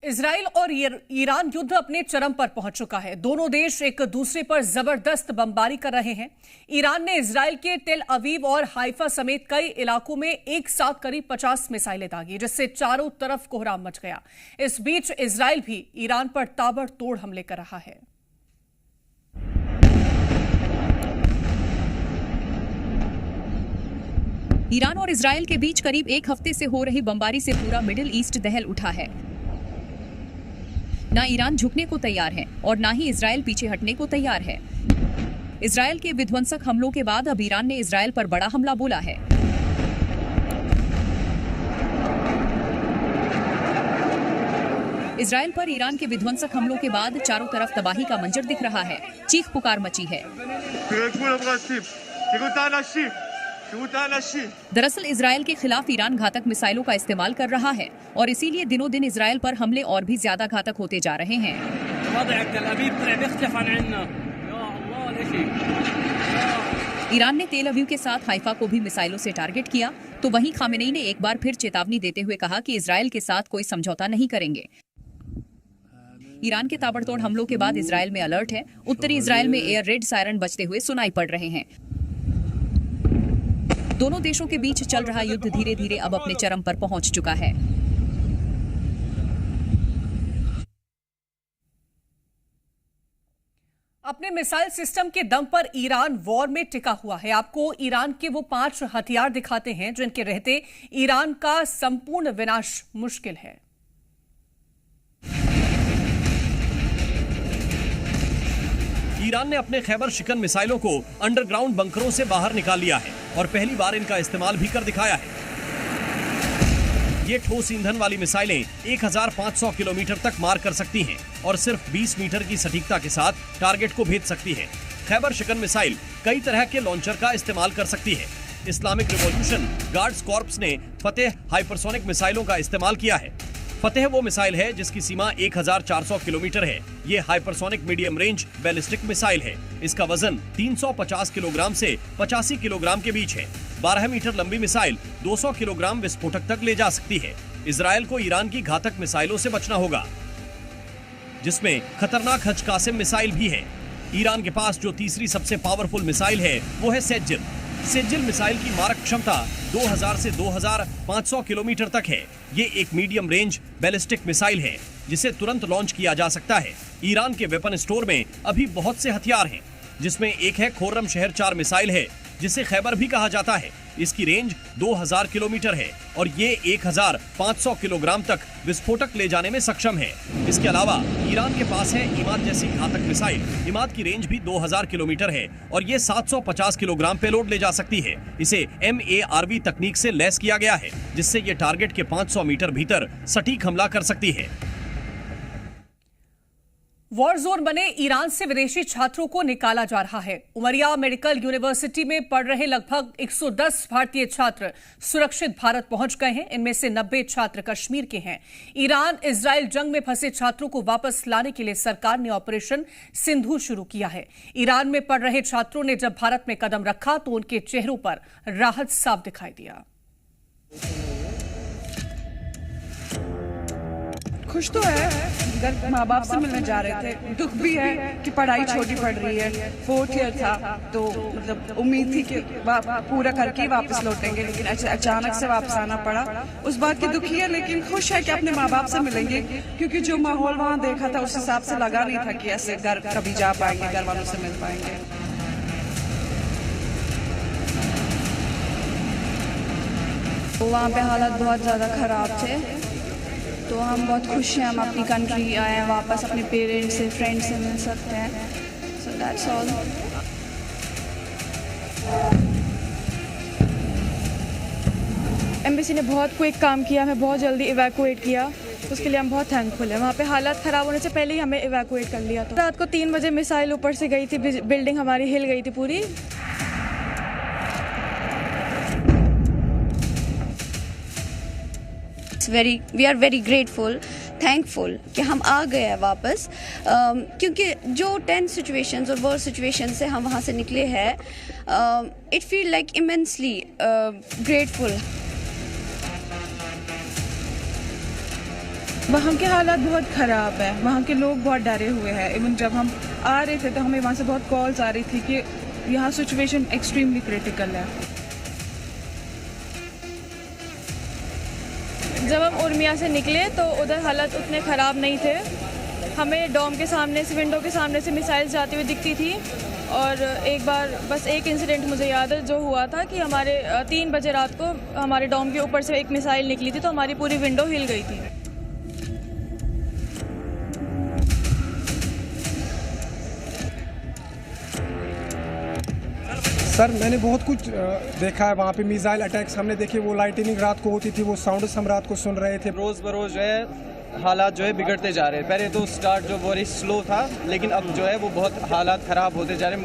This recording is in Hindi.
इजराइल और ईरान युद्ध अपने चरम पर पहुंच चुका है। दोनों देश एक दूसरे पर जबरदस्त बमबारी कर रहे हैं। ईरान ने इजराइल के टेल अवीव और हाइफा समेत कई इलाकों में एक साथ करीब 50 मिसाइलें दागी, जिससे चारों तरफ कोहराम मच गया। इस बीच इजराइल भी ईरान पर ताबड़तोड़ हमले कर रहा है। ईरान और इजराइल के बीच करीब एक हफ्ते से हो रही बमबारी से पूरा मिडिल ईस्ट दहल उठा है। ना ईरान झुकने को तैयार है और ना ही इजराइल पीछे हटने को तैयार है। इजराइल के विध्वंसक हमलों के बाद अब ईरान ने इजराइल पर बड़ा हमला बोला है। इजराइल पर ईरान के विध्वंसक हमलों के बाद चारों तरफ तबाही का मंजर दिख रहा है। चीख पुकार मची है। दरअसल इजराइल के खिलाफ ईरान घातक मिसाइलों का इस्तेमाल कर रहा है और इसीलिए दिनों दिन इजराइल पर हमले और भी ज्यादा घातक होते जा रहे हैं। ईरान ने तेल अवीव के साथ हाइफा को भी मिसाइलों से टारगेट किया, तो वहीं खामेनेई ने एक बार फिर चेतावनी देते हुए कहा कि इजराइल के साथ कोई समझौता नहीं करेंगे। ईरान के ताबड़तोड़ हमलों के बाद इजराइल में अलर्ट है। उत्तरी इजराइल में एयर रेड सायरन बजते हुए सुनाई पड़ रहे हैं। दोनों देशों के बीच चल रहा युद्ध धीरे धीरे अब अपने चरम पर पहुंच चुका है। अपने मिसाइल सिस्टम के दम पर ईरान वॉर में टिका हुआ है। आपको ईरान के वो 5 हथियार दिखाते हैं जिनके रहते ईरान का संपूर्ण विनाश मुश्किल है। ईरान ने अपने खैबर शिकन मिसाइलों को अंडरग्राउंड बंकरों से बाहर निकाल लिया है और पहली बार इनका इस्तेमाल भी कर दिखाया है। ये ठोस ईंधन वाली मिसाइलें 1500 किलोमीटर तक मार कर सकती हैं और सिर्फ 20 मीटर की सटीकता के साथ टारगेट को भेद सकती है। खैबर शिकन मिसाइल कई तरह के लॉन्चर का इस्तेमाल कर सकती है। इस्लामिक रिवॉल्यूशन गार्ड्स कॉर्प्स ने फतेह हाइपरसोनिक मिसाइलों का इस्तेमाल किया है। फतेह वो मिसाइल है जिसकी सीमा 1400 किलोमीटर है। ये hypersonic medium range ballistic missile है। इसका वजन 350 किलोग्राम से 85 किलोग्राम के बीच है। 12 मीटर लंबी मिसाइल 200 किलोग्राम विस्फोटक तक ले जा सकती है। इजराइल को ईरान की घातक मिसाइलों से बचना होगा, जिसमें खतरनाक हज कासिम मिसाइल भी है। ईरान के पास जो तीसरी सबसे पावरफुल मिसाइल है वो है सेज्जिल। सेज्जिल मिसाइल की मारक क्षमता 2000 से 2500 किलोमीटर तक है। ये एक मीडियम रेंज बैलिस्टिक मिसाइल है जिसे तुरंत लॉन्च किया जा सकता है। ईरान के वेपन स्टोर में अभी बहुत से हथियार हैं, जिसमें एक है खुर्रम शहर 4 मिसाइल है जिसे खैबर भी कहा जाता है। इसकी रेंज 2000 किलोमीटर है और ये 1500 किलोग्राम तक विस्फोटक ले जाने में सक्षम है। इसके अलावा ईरान के पास है इमाद जैसी घातक मिसाइल। इमाद की रेंज भी 2000 किलोमीटर है और ये 750 किलोग्राम पेलोड ले जा सकती है। इसे MARV तकनीक से लैस किया गया है, जिससे ये टारगेट के 500 मीटर भीतर सटीक हमला कर सकती है। वॉर जोन बने ईरान से विदेशी छात्रों को निकाला जा रहा है। उमरिया मेडिकल यूनिवर्सिटी में पढ़ रहे लगभग 110 भारतीय छात्र सुरक्षित भारत पहुंच गए हैं। इनमें से 90 छात्र कश्मीर के हैं। ईरान इजराइल जंग में फंसे छात्रों को वापस लाने के लिए सरकार ने ऑपरेशन सिंधु शुरू किया है। ईरान में पढ़ रहे छात्रों ने जब भारत में कदम रखा तो उनके चेहरों पर राहत साफ दिखाई दिया। खुश तो है, घर माँ बाप से मिलने जा रहे थे। दुख भी है कि पढ़ाई छोटी पड़ रही है। 4th ईयर था तो मतलब उम्मीद थी कि पूरा करके ही वापस लौटेंगे, लेकिन अचानक से वापस आना पड़ा। उस बात की दुखी है, लेकिन खुश है कि अपने माँ बाप से मिलेंगे, क्योंकि जो माहौल वहाँ देखा था उस हिसाब से लगा नहीं था कि ऐसे घर कभी जा पाएंगे, घर वालों से मिल पाएंगे। वहाँ पे हालात बहुत ज़्यादा ख़राब थे, तो हम बहुत खुश हैं हम अपनी कंट्री आए हैं, वापस अपने पेरेंट्स से फ्रेंड्स से मिल सकते हैं। So that's all. एम्बेसी ने बहुत क्विक काम किया, हमें बहुत जल्दी इवैक्यूएट किया, उसके लिए हम बहुत थैंकफुल हैं। वहाँ पे हालात ख़राब होने से पहले ही हमें इवैक्यूएट कर लिया। तो रात को 3 बजे मिसाइल ऊपर से गई थी, बिल्डिंग हमारी हिल गई थी पूरी। We are very grateful, thankful कि हम आ गए हैं वापस, क्योंकि जो 10 सिचुएशंस और वॉर सिचुएशन से हम वहाँ से निकले हैं, it feel like immensely grateful. वहाँ के हालात बहुत ख़राब है, वहाँ के लोग बहुत डरे हुए हैं। इवन जब हम आ रहे थे तो हमें वहाँ से बहुत कॉल्स आ रही थी कि यहाँ सिचुएशन एक्सट्रीमली क्रिटिकल है। जब हम उर्मिया से निकले तो उधर हालात उतने ख़राब नहीं थे। हमें डॉम के सामने से, विंडो के सामने से मिसाइल्स जाती हुई दिखती थी। और एक बार बस एक इंसिडेंट मुझे याद है जो हुआ था कि हमारे 3 बजे रात को हमारे डॉम के ऊपर से एक मिसाइल निकली थी तो हमारी पूरी विंडो हिल गई थी। सर मैंने बहुत कुछ देखा है वहाँ पे, मिसाइल अटैक्स हमने देखे, वो लाइटनिंग रात को होती थी, वो साउंड्स हम रात को सुन रहे थे। रोज़ बरोज़ जो है हालात जो है बिगड़ते जा रहे हैं। पहले तो स्टार्ट जो बहुत स्लो था, लेकिन अब जो है वो बहुत हालात ख़राब होते जा रहे हैं।